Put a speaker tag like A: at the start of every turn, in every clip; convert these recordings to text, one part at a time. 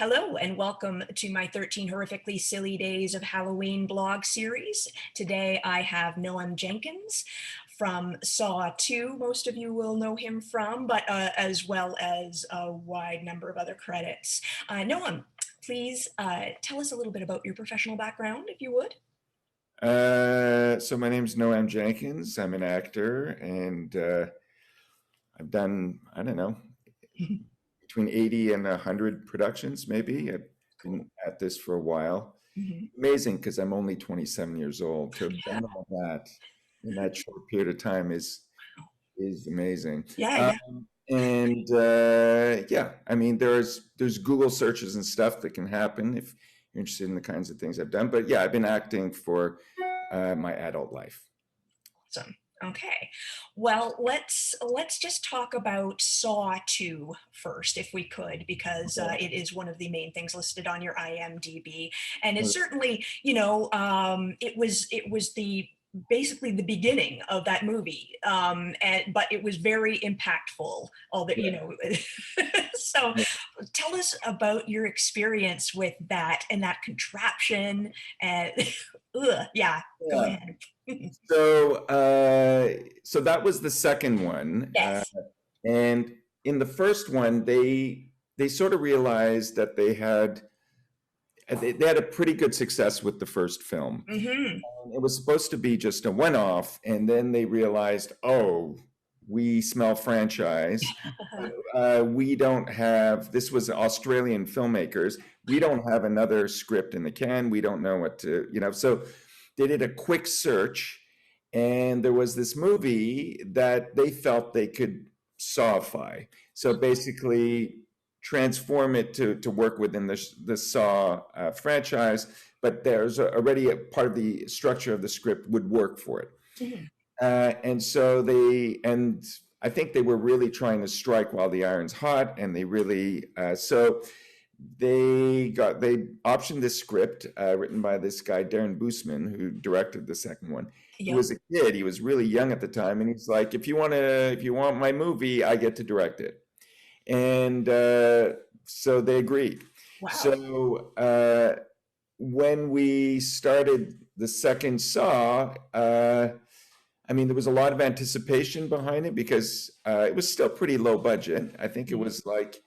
A: Hello, and welcome to my 13 Horrifically Silly Days of Halloween blog series. Today I have Noam Jenkins from Saw 2. Most of you will know him from, but as well as a wide number of other credits. Noam, please tell us a little bit about your professional background, if you would.
B: So my name's Noam Jenkins. I'm an actor, and I've done, I don't know, between 80 and 100 productions, maybe. I've been at this for a while. Amazing, because I'm only 27 years old. To have done all that in that short period of time is amazing.
A: Yeah, yeah.
B: Yeah, I mean, there's Google searches and stuff that can happen if you're interested in the kinds of things I've done. But yeah, I've been acting for my adult life.
A: Awesome. Okay. Well, let's just talk about Saw 2 first, if we could, because it is one of the main things listed on your IMDb, and it's certainly, it was the basically the beginning of that movie, but it was very impactful. All that So, tell us about your experience with that and that contraption. And yeah, go
B: Yeah.
A: ahead.
B: So that was the second one,
A: Yes.
B: and in the first one, they sort of realized that they had a pretty good success with the first film. It was supposed to be just a one-off, and then they realized, oh, we smell franchise. We don't have, this was Australian filmmakers. We don't have another script in the can. We don't know what to, so they did a quick search, and there was this movie that they felt they could sawify. So basically transform it to work within the Saw franchise, but there's already a part of the structure of the script would work for it. And I think they were really trying to strike while the iron's hot, and they really, they optioned this script written by this guy, Darren Boosman, who directed the second one. He was a kid. He was really young at the time, and he's like, if you want my movie, I get to direct it. And so they agreed.
A: Wow.
B: So when we started the second Saw, I mean, there was a lot of anticipation behind it because it was still pretty low budget. I think it was like,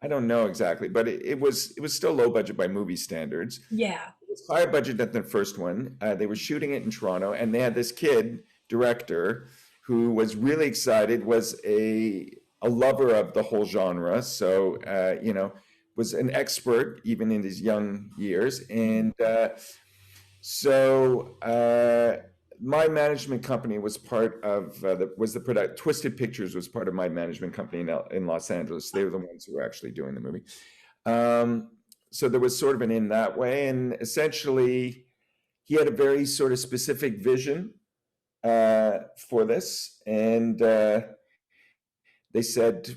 B: I don't know exactly, but it was still low budget by movie standards.
A: Yeah.
B: It was higher budget than the first one. They were shooting it in Toronto, and they had this kid director who was really excited, was a lover of the whole genre. So, was an expert even in his young years. And my management company was part of Twisted Pictures was part of my management company in Los Angeles. They were the ones who were actually doing the movie. So there was sort of an in that way. And essentially, he had a very sort of specific vision for this. And they said,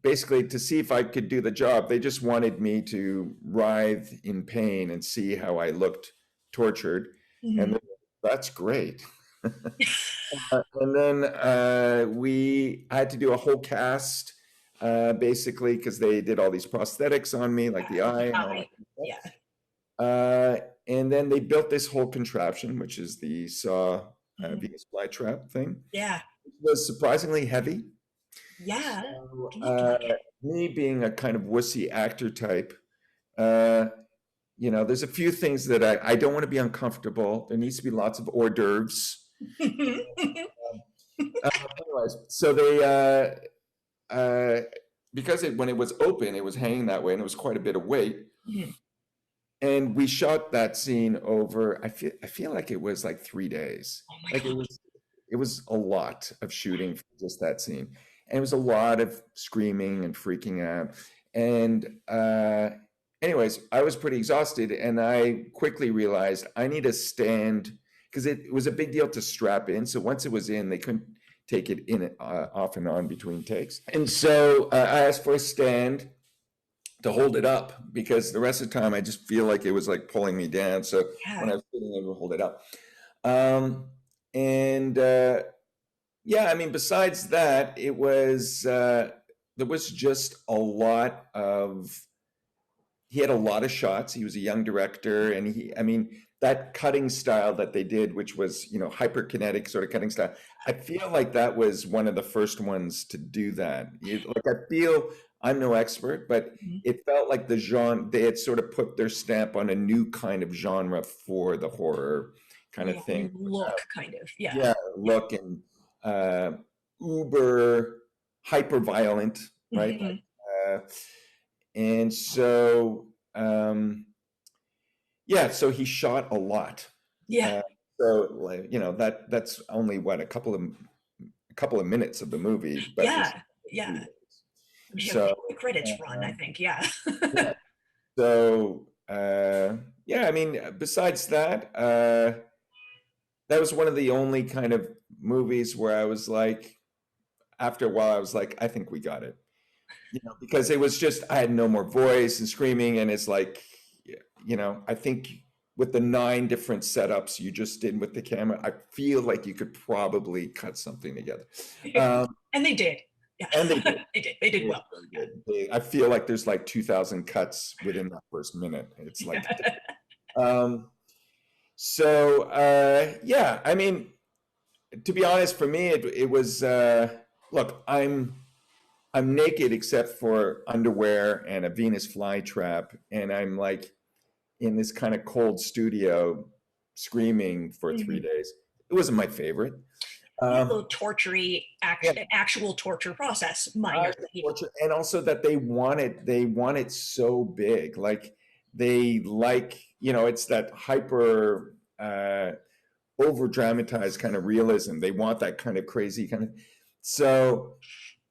B: basically, to see if I could do the job, they just wanted me to writhe in pain and see how I looked tortured. And that's great. And then I had to do a whole cast, basically, because they did all these prosthetics on me, like the eye. And all that. And then they built this whole contraption, which is the Saw Venus flytrap thing.
A: Yeah.
B: It was surprisingly heavy.
A: Yeah.
B: So, me being a kind of wussy actor type, there's a few things that I don't want to be uncomfortable. There needs to be lots of hors d'oeuvres. Anyways, so they, because when it was open, it was hanging that way, and it was quite a bit of weight. And we shot that scene over, I feel like it was like 3 days.
A: Oh my God.
B: It was a lot of shooting for just that scene. And it was a lot of screaming and freaking out. And anyways, I was pretty exhausted, and I quickly realized I need a stand, because it was a big deal to strap in. So once it was in, they couldn't take it in off and on between takes. And so I asked for a stand to hold it up, because the rest of the time I just feel like it was like pulling me down. So when I was sitting, I would hold it up. I mean, besides that, it was there was just a lot of he had a lot of shots. He was a young director, and I mean, that cutting style that they did, which was, hyperkinetic sort of cutting style. I feel like that was one of the first ones to do that. Like, I feel, I'm no expert, but
A: Mhm.
B: it felt like the genre, they had sort of put their stamp on a new kind of genre for the horror kind of
A: Yeah,
B: thing.
A: new look, kind of. Yeah.
B: Yeah,
A: Yeah.
B: look, and uh, uber hyper violent, right?
A: Hmm.
B: Uh, and so, yeah, so he shot a lot.
A: Yeah.
B: Uh, so, like, that's only what a couple of minutes of the movie, but this
A: Yeah. Yeah.
B: 3 days.
A: Yeah.
B: So,
A: The credits run, I
B: um,
A: think. Yeah.
B: yeah. So, yeah, I mean, besides that, that was one of the only kind of movies where I was like, after a while, I was like, I think we got it. Because it was just, I had no more voice and screaming, and it's like, I think with the 9 different setups you just did with the camera, I feel like you could probably cut something together. Um,
A: And they did. Yeah.
B: and they did.
A: They did. They did
B: They
A: well.
B: really did. I feel like there's like 2,000 cuts within that first minute. It's like,
A: Yeah.
B: um, so yeah, I mean, to be honest, for me, it was, look, I'm naked except for underwear and a Venus flytrap, and I'm like in this kind of cold studio screaming for three
A: Mhm.
B: days. It wasn't my favorite.
A: Yeah, a
B: Um,
A: little tortury,
B: yeah,
A: actual torture process,
B: I
A: minor. Yeah.
B: and also that they want it so big, like they like, it's that hyper over dramatized kind of realism. They want that kind of crazy kind of. So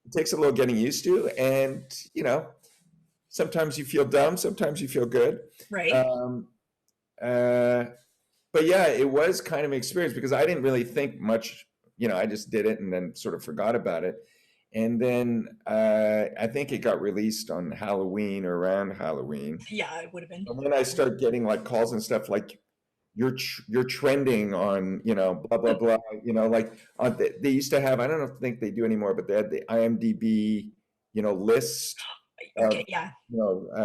B: it takes a little getting used to, and sometimes you feel dumb, sometimes you feel good.
A: Right.
B: Um, uh, but yeah, it was kind of an experience because I didn't really think much. I just did it and then sort of forgot about it. And then I think it got released on Halloween or around Halloween.
A: Yeah, it would have been.
B: And then I start getting like calls and stuff like, you're trending on, blah blah blah, like they used to have, I don't think they do anymore, but they had the IMDb, list
A: Okay.
B: of,
A: Yeah.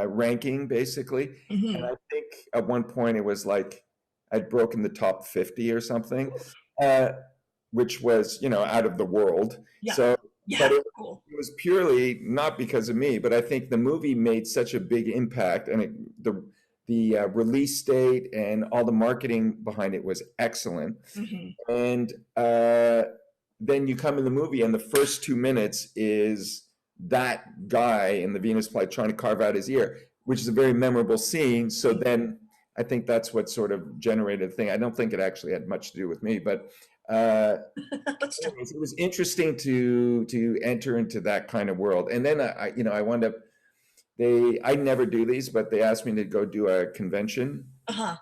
B: ranking basically. And
A: Hmm.
B: I think at one point it was like I'd broken the top 50 or something, uh, which was, out of the world.
A: Yeah.
B: So, but
A: Yeah. Cool.
B: it was purely not because of me, but I think the movie made such a big impact, and the release date and all the marketing behind it was excellent.
A: Hmm.
B: And then you come in the movie, and the first 2 minutes is that guy in the Venus flight trying to carve out his ear, which is a very memorable scene. So then I think that's what sort of generated the thing. I don't think it actually had much to do with me, but
A: But still.
B: anyways, it was interesting to enter into that kind of world. And then I wound up, I never do these, but they asked me to go do a convention.
A: Uh-huh.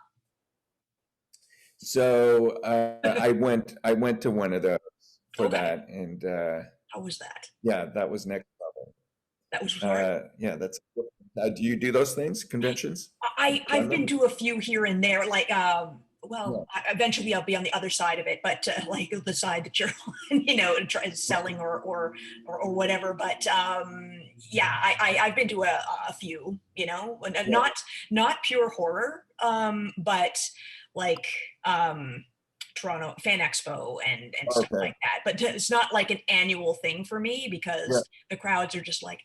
B: So I went to one of those for
A: Okay.
B: that, and
A: How was that?
B: yeah, that was next level.
A: That was hard.
B: Yeah, that's. Do you do those things, conventions? Have you
A: I've
B: done
A: been
B: them?
A: to a few here and there, like
B: Yeah.
A: eventually I'll be on the other side of it, but like the side that you're on, selling or whatever. But yeah, I've been to a few, and
B: Yeah.
A: not pure horror, but like Toronto Fan Expo and stuff
B: Okay.
A: like that. But it's not like an annual thing for me
B: Yeah.
A: because the crowds are just like,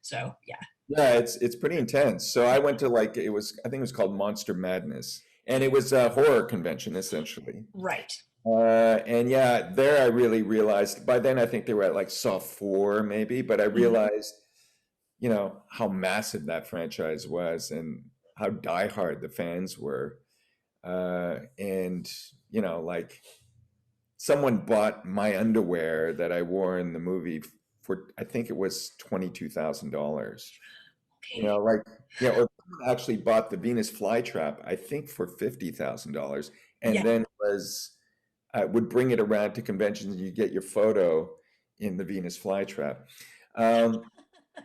A: so yeah.
B: Yeah, it's pretty intense. So I went to, like, I think it was called Monster Madness, and it was a horror convention essentially.
A: Right.
B: And yeah, there I really realized, by then I think they were at like Saw 4 maybe, but I
A: Mhm.
B: realized, how massive that franchise was and how diehard the fans were. And, like someone bought my underwear that I wore in the movie for, I think it was $22,000.
A: Okay.
B: Like, yeah, or someone actually bought the Venus flytrap, I think for $50,000, and
A: Yeah.
B: then would bring it around to conventions, and you get your photo in the Venus flytrap. Um,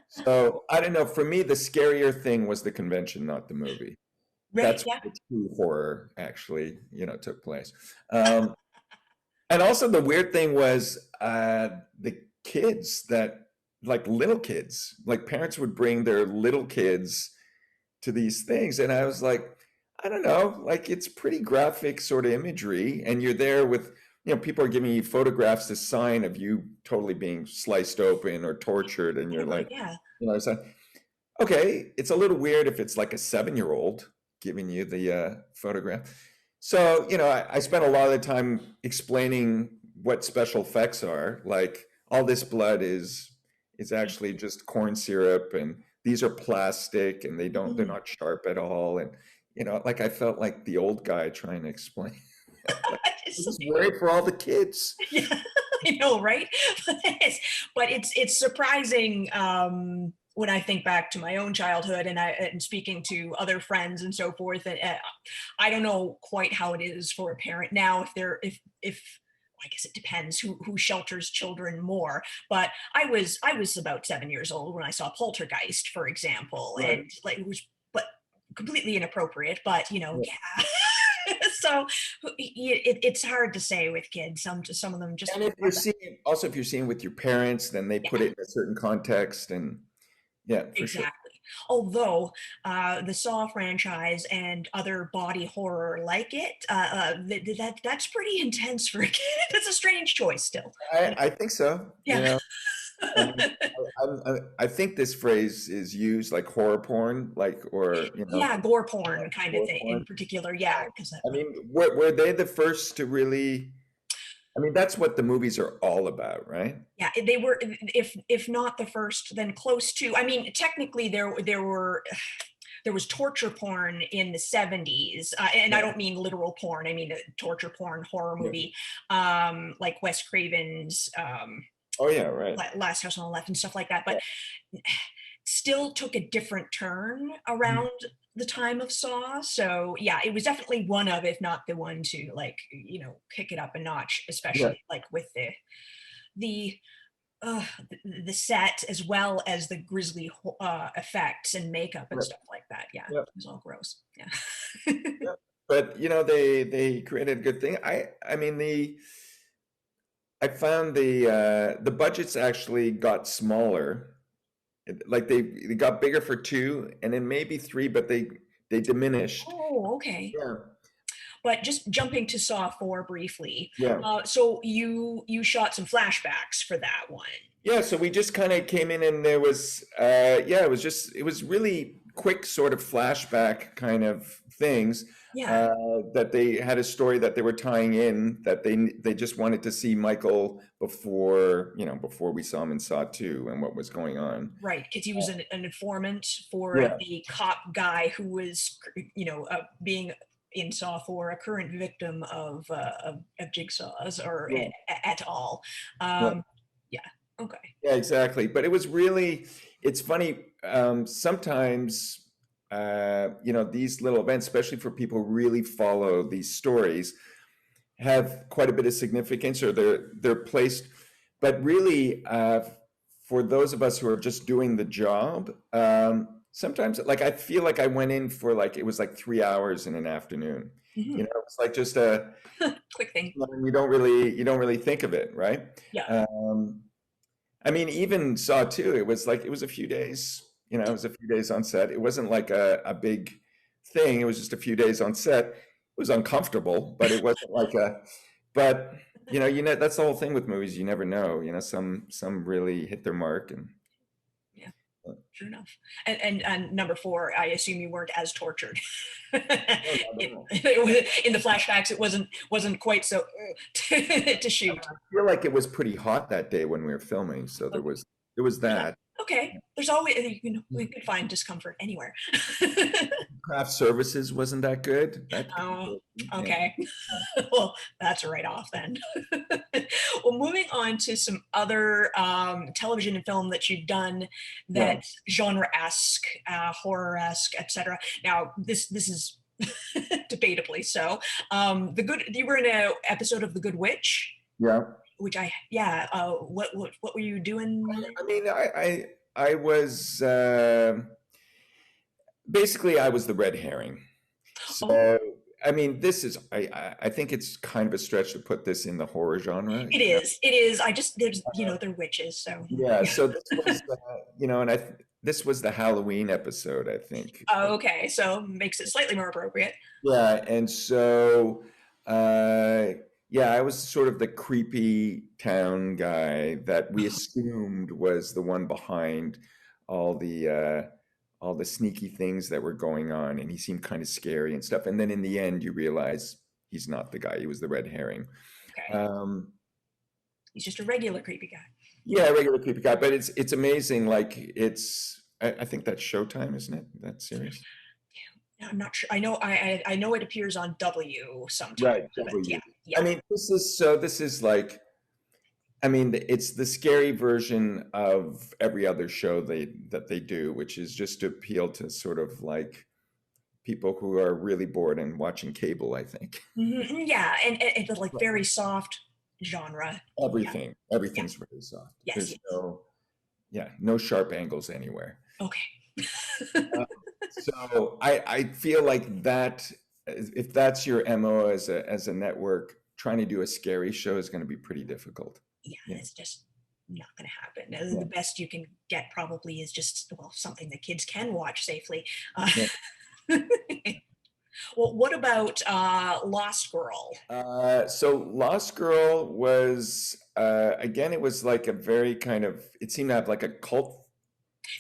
B: so I don't know. For me, the scarier thing was the convention, not the movie.
A: Right.
B: That's
A: Yeah.
B: where the true horror actually, took place. Um, and also the weird thing was the kids that, like little kids, like parents would bring their little kids to these things, and I was like, I don't know, like it's pretty graphic sort of imagery, and you're there with, people are giving you photographs, this sign of you totally being sliced open or tortured, and you're
A: Totally,
B: like,
A: yeah.
B: it's like, okay, it's a little weird if it's like a 7-year-old giving you the photograph. So, I spent a lot of the time explaining what special effects are. Like all this blood is actually just corn syrup, and these are plastic, and they're
A: Mhm.
B: not sharp at all. And like I felt like the old guy trying to explain. Like, I'm
A: It's
B: just
A: like,
B: worried for all the kids.
A: yeah, I know, right? But it's surprising, when I think back to my own childhood, and speaking to other friends and so forth. And I don't know quite how it is for a parent now, if I guess it depends who shelters children more. But I was about 7 years old when I saw Poltergeist, for example,
B: Right.
A: and like it was, but completely inappropriate. But
B: Yeah.
A: yeah. So it's hard to say with kids. Some of them just
B: And if you're
A: have that.
B: seeing, also if you're seeing with your parents, then they
A: Yeah,
B: put it in a certain context, and yeah, for sure.
A: exactly. Although the Saw franchise and other body horror like it, that's pretty intense for a kid. That's a strange choice still.
B: I,
A: But
B: I think so.
A: yeah.
B: And I think this phrase is used like horror porn, like, or
A: Yeah, gore porn kind of
B: horror
A: thing
B: porn.
A: in particular. Yeah, because
B: I mean, were they the first to really? I mean, that's what the movies are all about, right?
A: yeah, they were, if not the first, then close to. I mean, technically, there was torture porn in the 70s, and I
B: Yeah,
A: don't mean literal porn. I mean torture porn horror
B: yeah.
A: movie, like Wes Craven's,
B: Oh yeah, right.
A: Last House on the Left and stuff like that. But
B: Yeah.
A: still took a different turn
B: Mhm.
A: around the time of Saw. So yeah, it was definitely one of, if not the one to, like, kick it up a notch,
B: Yeah,
A: especially like with the the set, as well as the grisly effects and makeup and
B: yeah,
A: stuff like that. Yeah,
B: yeah,
A: it was all gross. Yeah.
B: yeah. But they created a good thing. I mean I found the budgets actually got smaller. Like they got bigger for two, and then maybe three, but they diminished.
A: Oh, okay.
B: Yeah,
A: But just jumping to Saw 4 briefly.
B: yeah.
A: So you shot some flashbacks for that one.
B: Yeah, so we just kind of came in, and there was yeah, it was really quick sort of flashback kind of things,
A: Yeah.
B: that they had a story that they were tying in, that they just wanted to see Michael before, before we saw him in Saw 2 and what was going on.
A: Right, because he was an informant for
B: Yeah,
A: the cop guy who was, being in Saw 4, a current victim of jigsaws, or
B: yeah,
A: at all.
B: yeah.
A: Yeah, okay.
B: Yeah, exactly. But it was really, it's funny. Sometimes, these little events, especially for people who really follow these stories, have quite a bit of significance, or they're placed. But really, for those of us who are just doing the job, sometimes, like, I feel like I went in for, like, it was like 3 hours in an afternoon.
A: Mhm.
B: It's like just
A: Quick thing.
B: you don't really think of it, right?
A: Yeah.
B: Um, I mean, even Saw 2, it was a few days, it was a few days on set. It wasn't like a big thing. It was just a few days on set. It was uncomfortable, but it wasn't like but that's the whole thing with movies. You never know, some really hit their mark, and
A: Yeah,
B: uh,
A: sure enough. And number 4, I assume you weren't as tortured.
B: no, not at all.
A: In the flashbacks, it wasn't quite so to shoot.
B: I feel like it was pretty hot that day when we were filming, so
A: Oh,
B: there was
A: yeah.
B: that.
A: Okay. There's always, we could find discomfort anywhere.
B: Craft services wasn't that good. That could be
A: Oh,
B: good. Yeah.
A: okay. Well, that's a write-off then. Well, moving on to some other television and film that you've done,
B: Yeah.
A: that's genre-esque, horror-esque, etc. Now, this is debatably so. You were in an episode of The Good Witch,
B: Yeah.
A: which yeah. What were you doing there?
B: I mean, I was basically I was the red herring.
A: Oh,
B: So I mean, this is I think it's kind of a stretch to put this in the horror genre.
A: it is. It is. I just, they're witches, so
B: Yeah. So this was and this was the Halloween episode, I think.
A: Okay, so makes it slightly more appropriate.
B: Yeah, and so uh yeah, I was sort of the creepy town guy that we assumed was the one behind all the uh all the sneaky things that were going on, and he seemed kind of scary and stuff. And then in the end you realize he's not the guy, he was the red herring.
A: Okay,
B: Um
A: he's just a regular creepy guy.
B: yeah, regular creepy guy, but it's amazing. Like I think that's Showtime, isn't it? That series?
A: I'm not sure. I know I know it appears on W sometimes,
B: Right,
A: but yeah,
B: W. I
A: yeah.
B: mean, this is like, I mean, it's the scary version of every other show that they do, which is just to appeal to sort of like people who are really bored and watching cable, I think.
A: Yeah, and the like very soft genre. Yeah, yeah,
B: Everything's really soft.
A: yes,
B: There's
A: yes.
B: no, yeah, no sharp angles anywhere.
A: Okay.
B: Uh, So I feel like that, if that's your MO as a network, trying to do a scary show is going to be pretty difficult.
A: Yeah,
B: Yeah.
A: it's just not going to happen.
B: Yeah.
A: The best you can get probably is just, well, something that kids can watch safely. Uh,
B: Yeah.
A: well, what about Lost Girl?
B: So Lost Girl was again, it was like a very kind of, it seemed to have like a cult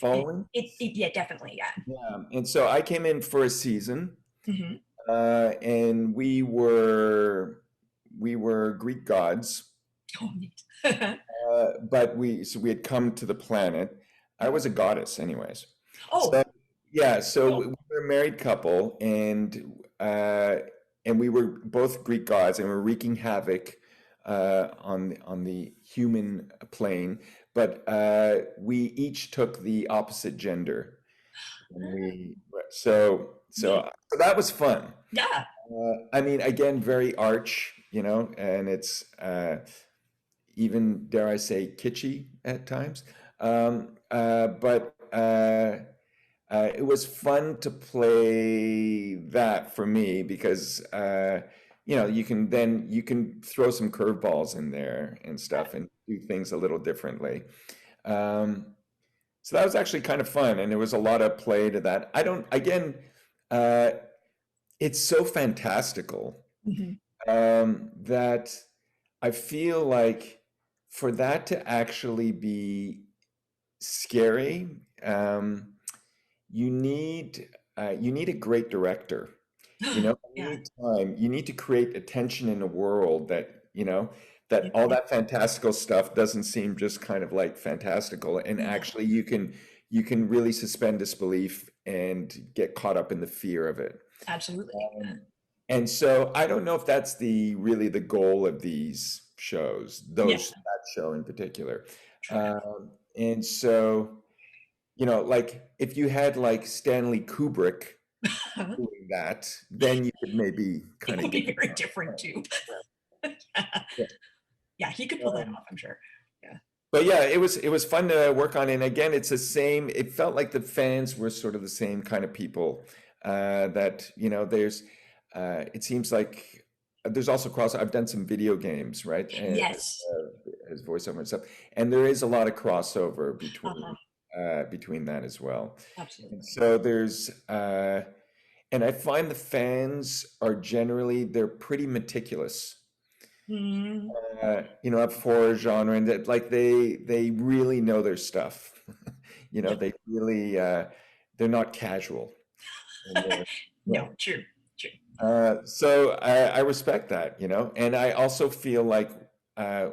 B: following.
A: Yeah, definitely, yeah.
B: Yeah. And so I came in for a season,
A: Hmm.
B: and we were Greek gods.
A: Oh, neat.
B: But we had come to the planet. I was a goddess, anyways.
A: Oh,
B: So yeah, so
A: cool.
B: we were a married couple, and we were both Greek gods, and we're wreaking havoc on the human plane. But we each took the opposite gender, and we
A: Neat.
B: so that was fun.
A: Yeah.
B: I mean, again, very arch, and it's even, dare I say, kitschy at times. But it was fun to play that for me because you can throw some curveballs in there and stuff and do things a little differently. Um, so that was actually kind of fun, and there was a lot of play to that. I don't, again, uh, it's so fantastical
A: Hmm.
B: that I feel like for that to actually be scary, you need you need a great director. You
A: Yeah.
B: need time. You need to create a tension in a world that all that fantastical stuff doesn't seem just kind of like fantastical, and
A: No,
B: actually you can really suspend disbelief and get caught up in the fear of it.
A: absolutely.
B: Um, and so I don't know if that's the goal of these shows,
A: Yeah,
B: that show in particular.
A: true.
B: And so, like if you had like Stanley Kubrick doing that, then you could maybe
A: It
B: kind of
A: would
B: get
A: be very different too.
B: yeah.
A: Yeah, he could pull that off, I'm sure. Yeah.
B: But yeah, it was fun to work on. And again, it's the same. It felt like the fans were sort of the same kind of people. That there's. It seems like there's also cross. I've done some video games, right, and
A: Yes.
B: as voiceover and stuff, and there is a lot of crossover
A: Uh-huh.
B: between that as well. And
A: Absolutely.
B: so and I find the fans are generally they're pretty meticulous
A: Mm.
B: of horror genre, and that like they really know their stuff.
A: Yeah.
B: They really they're not casual. And yeah.
A: No, true, true.
B: So I respect that, and I also feel like uh,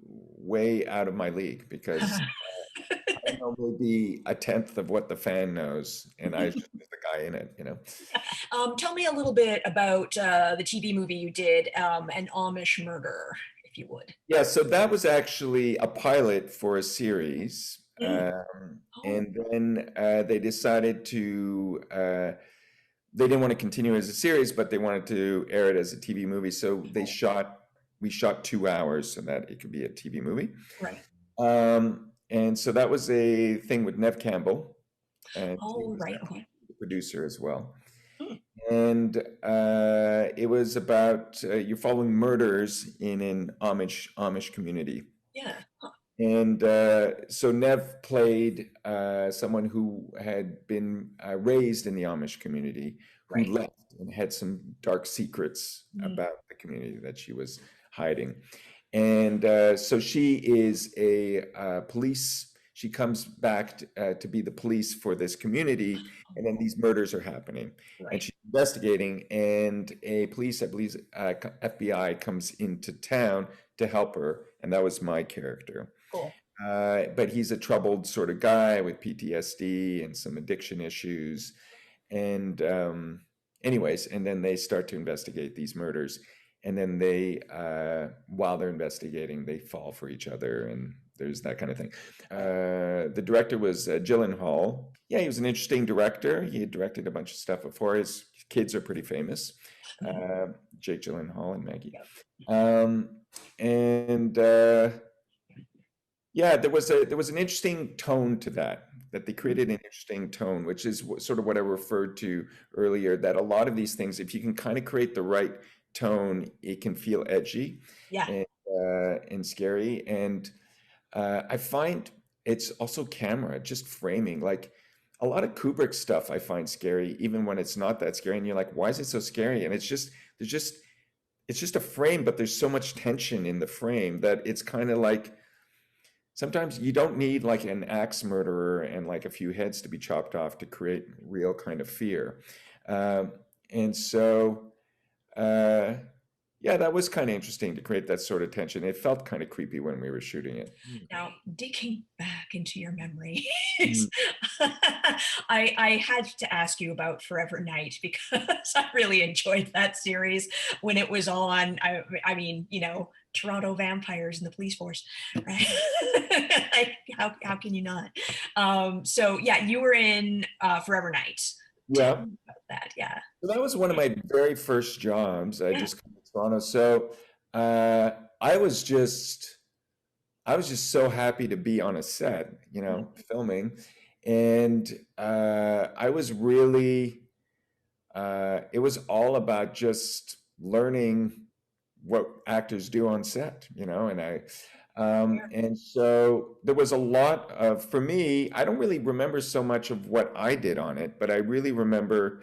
B: way out of my league because I know maybe a tenth of what the fan knows, and I just the guy in it.
A: Tell me a little bit about the TV movie you did, An Amish Murder, if you would.
B: Yeah, so that was actually a pilot for a series,
A: Mm. Oh,
B: and then they decided they didn't want to continue as a series, but they wanted to air it as a TV movie. So we shot 2 hours so that it could be a TV movie.
A: right.
B: And so that was a thing with Nev Campbell, and he
A: Oh,
B: was
A: right.
B: actually
A: Okay.
B: the producer as well.
A: Mm.
B: And it was about you're following murders in an Amish community.
A: Yeah. Huh.
B: And so Nev played someone who had been raised in the Amish community, who
A: Right.
B: left and had some dark secrets
A: Mhm.
B: about the community that she was hiding. And so she is a police. She comes back to be the police for this community, and then these murders are happening, and
A: Right.
B: she's investigating. And a police, I believe, FBI comes into town to help her, and that was my character.
A: Cool.
B: But he's a troubled sort of guy with PTSD and some addiction issues. And anyways, and then they start to investigate these murders. And then while they're investigating, they fall for each other, and there's that kind of thing. The director was Gyllenhaal. Yeah, he was an interesting director. He had directed a bunch of stuff before. His kids are pretty famous,
A: Mhm.
B: uh, Jake Gyllenhaal and Maggie.
A: Yep.
B: Um, and yeah, there was an interesting tone to that they created an interesting tone, which is sort of what I referred to earlier, that a lot of these things, if you can kind of create the right tone, it can feel edgy
A: Yeah.
B: and scary. And I find it's also camera, just framing. Like a lot of Kubrick stuff I find scary, even when it's not that scary. And you're like, why is it so scary? And it's just a frame, but there's so much tension in the frame that it's kind of like sometimes you don't need like an axe murderer and like a few heads to be chopped off to create real kind of fear. Um, and so, uh, yeah, that was kind of interesting to create that sort of tension. It felt kind of creepy when we were shooting it.
A: Now, digging back into your memories,
B: Mm.
A: I had to ask you about Forever Night because I really enjoyed that series when it was on. I mean, Toronto vampires and the police force, right? Like, how can you not? So yeah, you were in Forever Night. Tell
B: Yeah.
A: me about that. Yeah.
B: So that was one of my very first jobs. I
A: Yeah.
B: just come to Toronto. So uh, I was just I was just so happy to be on a set, filming. And I was really, it was all about just learning what actors do on set, and so there was a lot of, for me, I don't really remember so much of what I did on it, but I really remember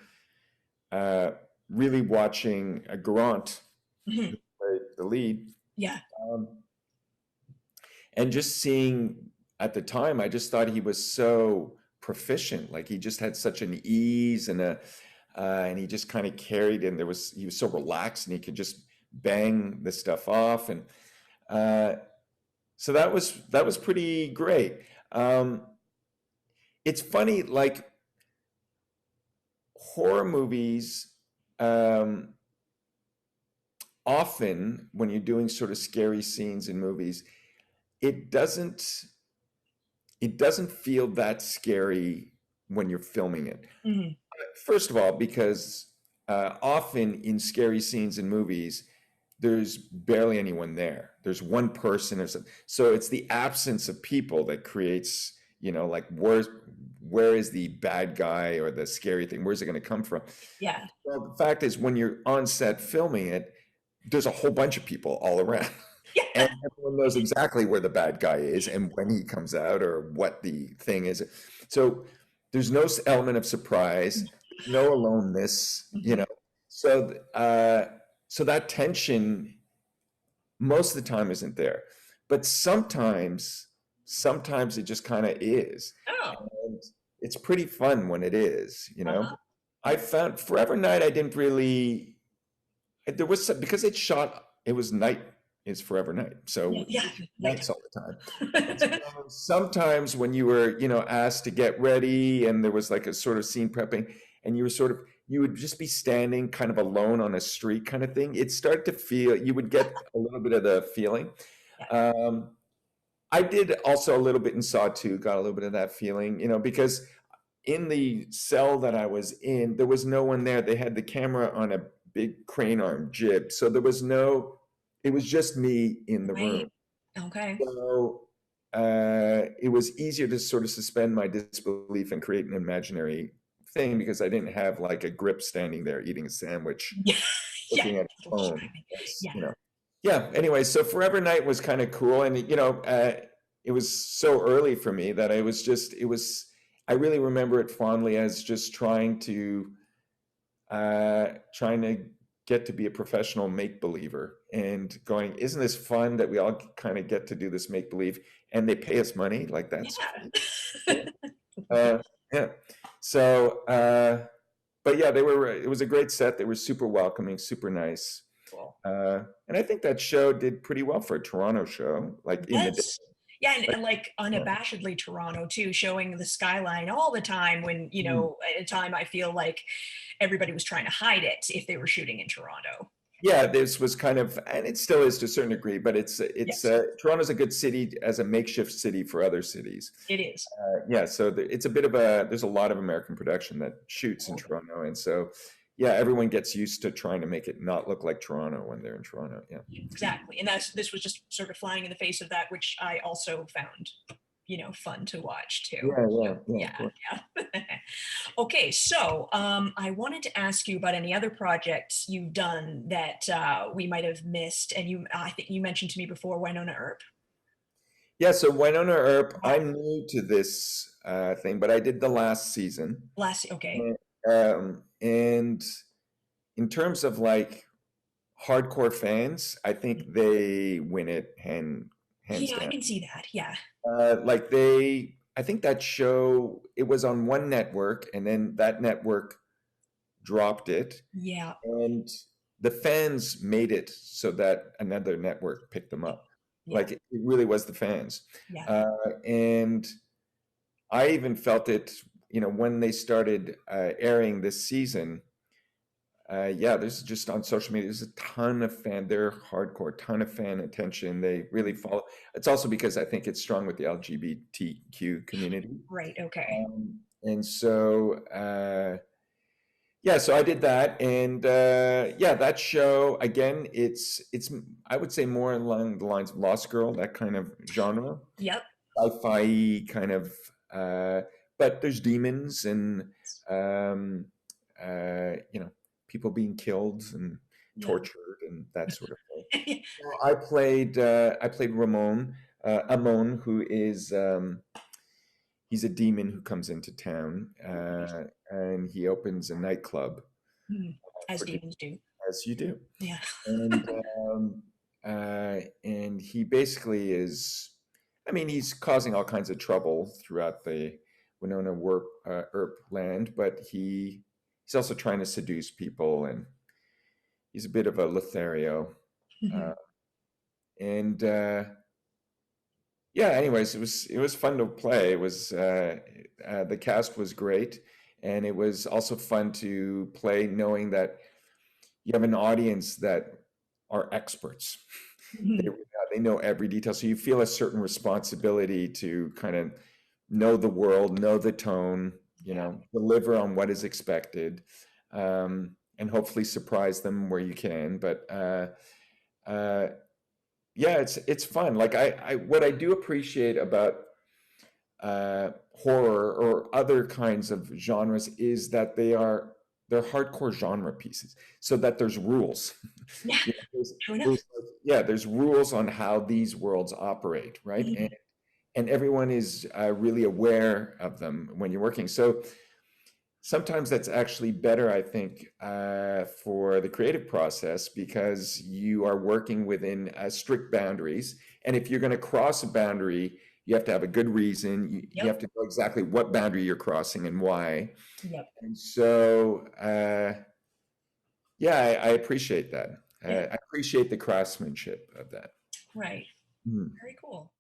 B: uh, really watching Grant,
A: Mhm.
B: the lead.
A: Yeah.
B: Um, and just seeing at the time, I just thought he was so proficient. Like he just had such an ease and he just kind of carried, and he was so relaxed, and he could just bang the stuff off. And uh, so that was pretty great. um, it's funny, like horror movies, um, often when you're doing sort of scary scenes in movies, it doesn't it doesn't feel that scary when you're filming it.
A: Mhm.
B: First of all, because often in scary scenes in movies, there's barely anyone there. There's one person or something. So it's the absence of people that creates, like where is the bad guy or the scary thing? Where's it going to come from?
A: Yeah.
B: Well, the fact is, when you're on set filming it, there's a whole bunch of people all around.
A: Yeah.
B: And everyone knows exactly where the bad guy is and when he comes out or what the thing is. So there's no element of surprise, no aloneness,
A: Mhm.
B: So so that tension most of the time isn't there. But sometimes it just kind of is.
A: Oh.
B: And it's pretty fun when it is.
A: Uh-huh.
B: I found Forever Night, I didn't really, there was some, because it was night is forever night. So
A: Yeah.
B: nights all the time. And so
A: Nighttime.
B: sometimes when you were, asked to get ready and there was like a sort of scene prepping and you would just be standing kind of alone on a street kind of thing. It started to feel, you would get a little bit of the feeling.
A: Yeah.
B: Um, I did also a little bit in Saw 2, got a little bit of that feeling, because in the cell that I was in, there was no one there. They had the camera on a big crane arm jib. So it was just me in the room.
A: Right. Okay.
B: So it was easier to sort of suspend my disbelief and create an imaginary thing because I didn't have like a grip standing there eating a sandwich,
A: Yeah. Yeah.
B: looking at a phone.
A: Describing. Yeah.
B: Yeah. Anyway, so Forever Night was kind of cool. And, it was so early for me that I really remember it fondly as just trying to get to be a professional make believer and going, isn't this fun that we all kind of get to do this make believe and they pay us money? Like that's
A: Yeah.
B: cool. Uh, yeah. So, but yeah, it was a great set. They were super welcoming, super nice.
A: Cool.
B: And I think that show did pretty well for a Toronto show, like in the day.
A: Yes. Yeah,
B: Like,
A: and like
B: yeah.
A: unabashedly Toronto too, showing the skyline all the time when,
B: Mm.
A: at a time I feel like everybody was trying to hide it if they were shooting in Toronto.
B: Yeah, this was kind of, and it still is to a certain degree, but
A: Yes,
B: Toronto's a good city as a makeshift city for other cities.
A: it is.
B: Yeah, so it's a bit of a there's a lot of American production that shoots in Toronto, and so yeah, everyone gets used to trying to make it not look like Toronto when they're in Toronto. Yeah.
A: Exactly. And this was just sort of flying in the face of that, which I also found, fun to watch too.
B: Yeah,
A: So
B: yeah, yeah, of
A: yeah,
B: course.
A: yeah. Okay, so I wanted to ask you about any other projects you've done that we might have missed. And I think you mentioned to me before Winona Earp.
B: Yeah, so Winona Earp,
A: Yeah.
B: I'm new to this thing, but I did the last season.
A: Okay.
B: And in terms of like hardcore fans, I think they win it hands
A: Yeah, I
B: down.
A: can see that. Yeah.
B: I think that show, it was on one network, and then that network dropped it,
A: Yeah.
B: and the fans made it so that another network picked them up.
A: Yeah.
B: Like it really was the fans,
A: Yeah.
B: and I even felt it. When they started airing this season, yeah, there's just on social media, there's a ton of they're hardcore, ton of fan attention. They really follow. It's also because I think it's strong with the LGBTQ community.
A: Right. Okay.
B: And so, yeah, so I did that. And yeah, that show, again, it's, I would say more along the lines of Lost Girl, that kind of genre,
A: Yep.
B: sci-fi kind of, uh, but there's demons and, um, people being killed and
A: Yeah.
B: tortured and that sort of thing. So I played Ramon, Amon, who is he's a demon who comes into town, and he opens a nightclub
A: As
B: for
A: demons do.
B: as you do,
A: Yeah.
B: and and he basically is. I mean, he's causing all kinds of trouble throughout the Earp land, but he's also trying to seduce people, and he's a bit of a Lothario. Uh, and yeah, anyways, it was fun to play. The cast was great, and it was also fun to play knowing that you have an audience that are experts. They, they know every detail, so you feel a certain responsibility to kind of know the world, know the tone,
A: Yeah.
B: deliver on what is expected, and hopefully surprise them where you can. But uh, yeah, it's fun. Like what I do appreciate about horror or other kinds of genres is that they're hardcore genre pieces, so that there's rules.
A: Yeah.
B: You know,
A: True enough.
B: there's rules on how these worlds operate, right? And everyone is really aware of them when you're working. So sometimes that's actually better, I think, for the creative process because you are working within strict boundaries. And if you're going to cross a boundary, you have to have a good reason. You
A: Yep.
B: have to know exactly what boundary you're crossing and why.
A: Yep.
B: And so, yeah, I appreciate that.
A: Yeah.
B: I appreciate the craftsmanship of that.
A: Right.
B: Mhm.
A: Very cool.